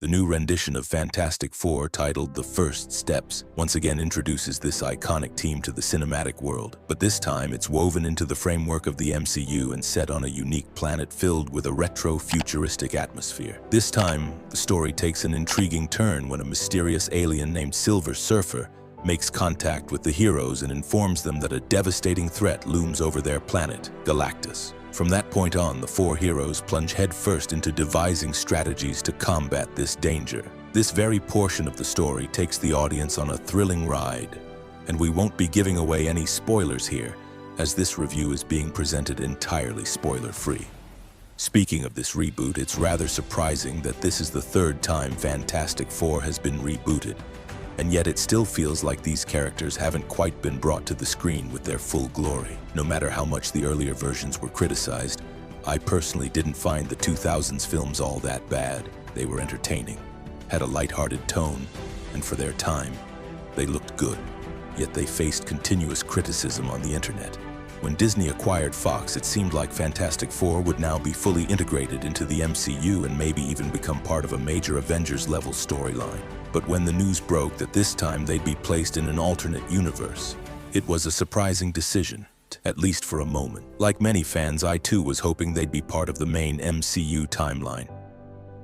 The new rendition of Fantastic Four, titled The First Steps, once again introduces this iconic team to the cinematic world, but this time it's woven into the framework of the MCU and set on a unique planet filled with a retro-futuristic atmosphere. This time, the story takes an intriguing turn when a mysterious alien named Silver Surfer makes contact with the heroes and informs them that a devastating threat looms over their planet, Galactus. From that point on, the four heroes plunge headfirst into devising strategies to combat this danger. This very portion of the story takes the audience on a thrilling ride, and we won't be giving away any spoilers here, as this review is being presented entirely spoiler-free. Speaking of this reboot, it's rather surprising that this is the third time Fantastic Four has been rebooted, and yet it still feels like these characters haven't quite been brought to the screen with their full glory. No matter how much the earlier versions were criticized, I personally didn't find the 2000s films all that bad. They were entertaining, had a lighthearted tone, and for their time, they looked good. Yet they faced continuous criticism on the internet. When Disney acquired Fox, it seemed like Fantastic Four would now be fully integrated into the MCU and maybe even become part of a major Avengers-level storyline. But when the news broke that this time they'd be placed in an alternate universe, it was a surprising decision, at least for a moment. Like many fans, I too was hoping they'd be part of the main MCU timeline.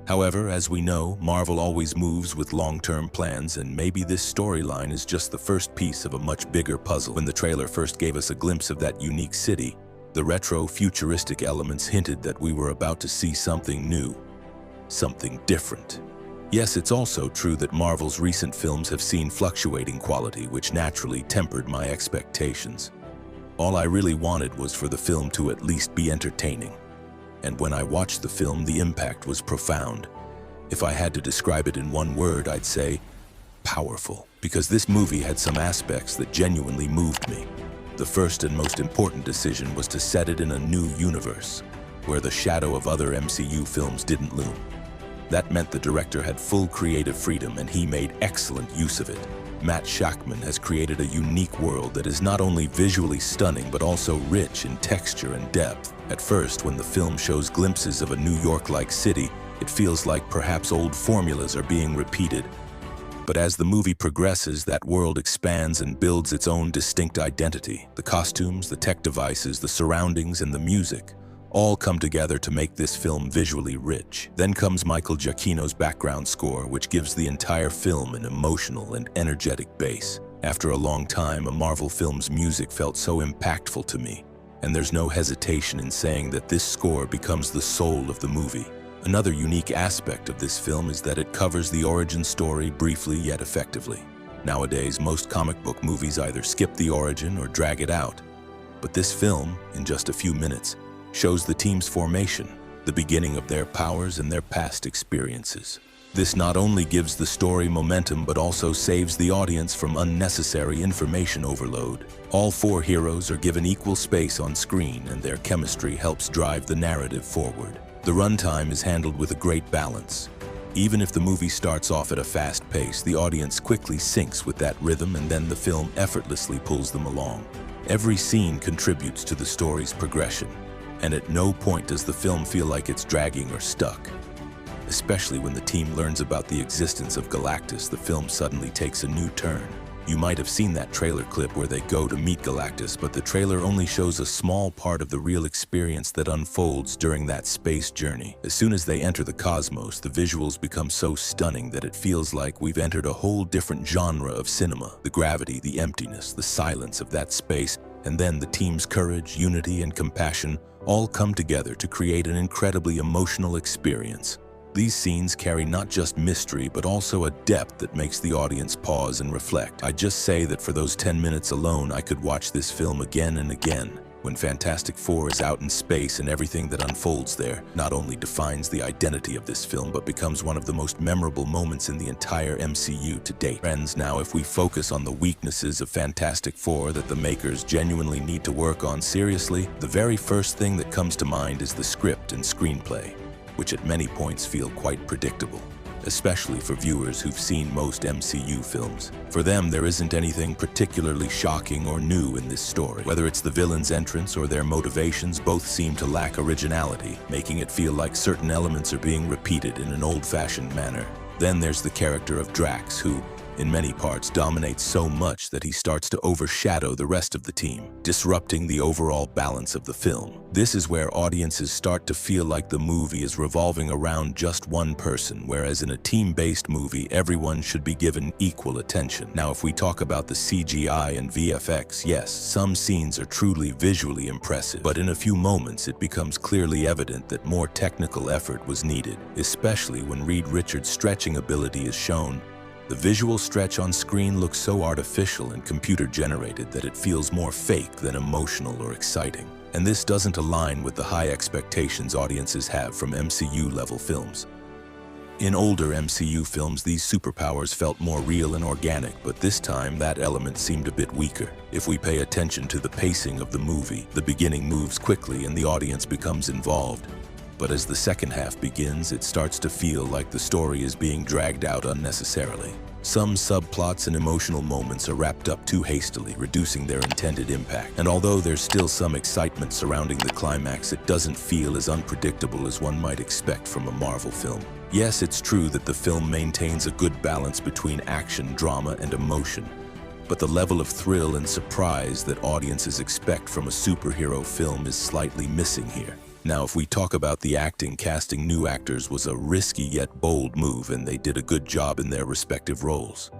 However, as we know, Marvel always moves with long-term plans, and maybe this storyline is just the first piece of a much bigger puzzle. When the trailer first gave us a glimpse of that unique city, the retro-futuristic elements hinted that we were about to see something new, something different. Yes, it's also true that Marvel's recent films have seen fluctuating quality, which naturally tempered my expectations. All I really wanted was for the film to at least be entertaining. And when I watched the film, the impact was profound. If I had to describe it in one word, I'd say powerful, because this movie had some aspects that genuinely moved me. The first and most important decision was to set it in a new universe, where the shadow of other MCU films didn't loom. That meant the director had full creative freedom, and he made excellent use of it. Matt Shakman has created a unique world that is not only visually stunning, but also rich in texture and depth. At first, when the film shows glimpses of a New York-like city, it feels like perhaps old formulas are being repeated. But as the movie progresses, that world expands and builds its own distinct identity. The costumes, the tech devices, the surroundings, and the music all come together to make this film visually rich. Then comes Michael Giacchino's background score, which gives the entire film an emotional and energetic base. After a long time, a Marvel film's music felt so impactful to me, and there's no hesitation in saying that this score becomes the soul of the movie. Another unique aspect of this film is that it covers the origin story briefly yet effectively. Nowadays, most comic book movies either skip the origin or drag it out, but this film, in just a few minutes, shows the team's formation, the beginning of their powers and their past experiences. This not only gives the story momentum, but also saves the audience from unnecessary information overload. All four heroes are given equal space on screen, and their chemistry helps drive the narrative forward. The runtime is handled with a great balance. Even if the movie starts off at a fast pace, the audience quickly syncs with that rhythm, and then the film effortlessly pulls them along. Every scene contributes to the story's progression, and at no point does the film feel like it's dragging or stuck. Especially when the team learns about the existence of Galactus, the film suddenly takes a new turn. You might have seen that trailer clip where they go to meet Galactus, but the trailer only shows a small part of the real experience that unfolds during that space journey. As soon as they enter the cosmos, the visuals become so stunning that it feels like we've entered a whole different genre of cinema. The gravity, the emptiness, the silence of that space, and then the team's courage, unity, and compassion all come together to create an incredibly emotional experience. These scenes carry not just mystery, but also a depth that makes the audience pause and reflect. I just say that for those 10 minutes alone, I could watch this film again and again. When Fantastic Four is out in space, and everything that unfolds there not only defines the identity of this film, but becomes one of the most memorable moments in the entire MCU to date. Friends, now if we focus on the weaknesses of Fantastic Four that the makers genuinely need to work on seriously, the very first thing that comes to mind is the script and screenplay, which at many points feel quite predictable, especially for viewers who've seen most MCU films. For them, there isn't anything particularly shocking or new in this story. Whether it's the villain's entrance or their motivations, both seem to lack originality, making it feel like certain elements are being repeated in an old-fashioned manner. Then there's the character of Drax, who, in many parts, dominates so much that he starts to overshadow the rest of the team, disrupting the overall balance of the film. This is where audiences start to feel like the movie is revolving around just one person, whereas in a team-based movie, everyone should be given equal attention. Now, if we talk about the CGI and VFX, yes, some scenes are truly visually impressive, but in a few moments it becomes clearly evident that more technical effort was needed, especially when Reed Richards' stretching ability is shown. The visual stretch on screen looks so artificial and computer-generated that it feels more fake than emotional or exciting. And this doesn't align with the high expectations audiences have from MCU-level films. In older MCU films, these superpowers felt more real and organic, but this time that element seemed a bit weaker. If we pay attention to the pacing of the movie, the beginning moves quickly and the audience becomes involved. But as the second half begins, it starts to feel like the story is being dragged out unnecessarily. Some subplots and emotional moments are wrapped up too hastily, reducing their intended impact. And although there's still some excitement surrounding the climax, it doesn't feel as unpredictable as one might expect from a Marvel film. Yes, it's true that the film maintains a good balance between action, drama, and emotion. But the level of thrill and surprise that audiences expect from a superhero film is slightly missing here. Now, if we talk about the acting, casting new actors was a risky yet bold move, and they did a good job in their respective roles.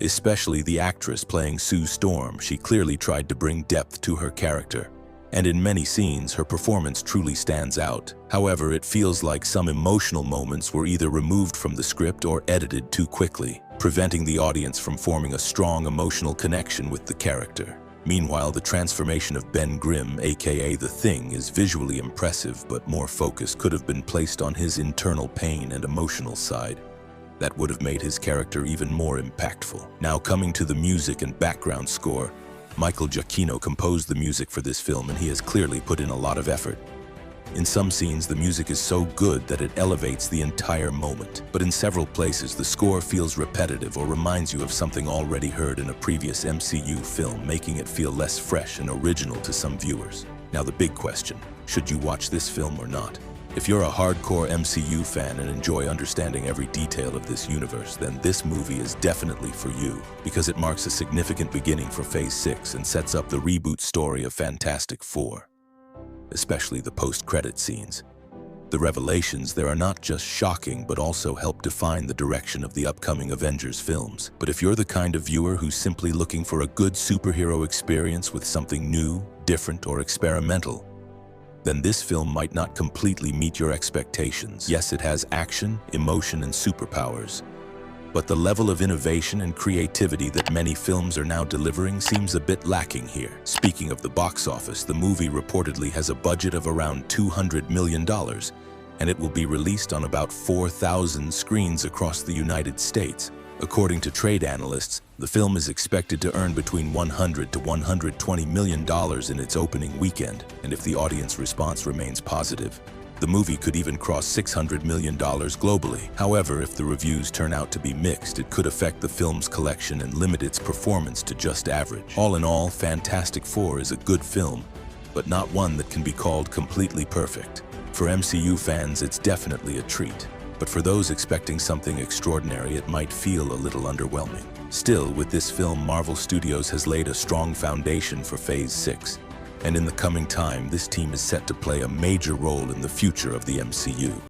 Especially the actress playing Sue Storm, she clearly tried to bring depth to her character. And in many scenes, her performance truly stands out. However, it feels like some emotional moments were either removed from the script or edited too quickly, preventing the audience from forming a strong emotional connection with the character. Meanwhile, the transformation of Ben Grimm, aka The Thing, is visually impressive, but more focus could have been placed on his internal pain and emotional side. That would have made his character even more impactful. Now, coming to the music and background score, Michael Giacchino composed the music for this film, and he has clearly put in a lot of effort. In some scenes, the music is so good that it elevates the entire moment, but in several places, the score feels repetitive or reminds you of something already heard in a previous MCU film, making it feel less fresh and original to some viewers. Now, the big question, should you watch this film or not? If you're a hardcore MCU fan and enjoy understanding every detail of this universe, then this movie is definitely for you, because it marks a significant beginning for Phase 6 and sets up the reboot story of Fantastic Four. Especially the post-credit scenes. The revelations there are not just shocking, but also help define the direction of the upcoming Avengers films. But if you're the kind of viewer who's simply looking for a good superhero experience with something new, different, or experimental, then this film might not completely meet your expectations. Yes, it has action, emotion, and superpowers, but the level of innovation and creativity that many films are now delivering seems a bit lacking here. Speaking of the box office, the movie reportedly has a budget of around $200 million, and it will be released on about 4,000 screens across the United States. According to trade analysts, the film is expected to earn between $100 to $120 million in its opening weekend, and if the audience response remains positive, the movie could even cross $600 million globally. However, if the reviews turn out to be mixed, it could affect the film's collection and limit its performance to just average. All in all, Fantastic Four is a good film, but not one that can be called completely perfect. For MCU fans, it's definitely a treat, but for those expecting something extraordinary, it might feel a little underwhelming. Still, with this film, Marvel Studios has laid a strong foundation for Phase 6. And in the coming time, this team is set to play a major role in the future of the MCU.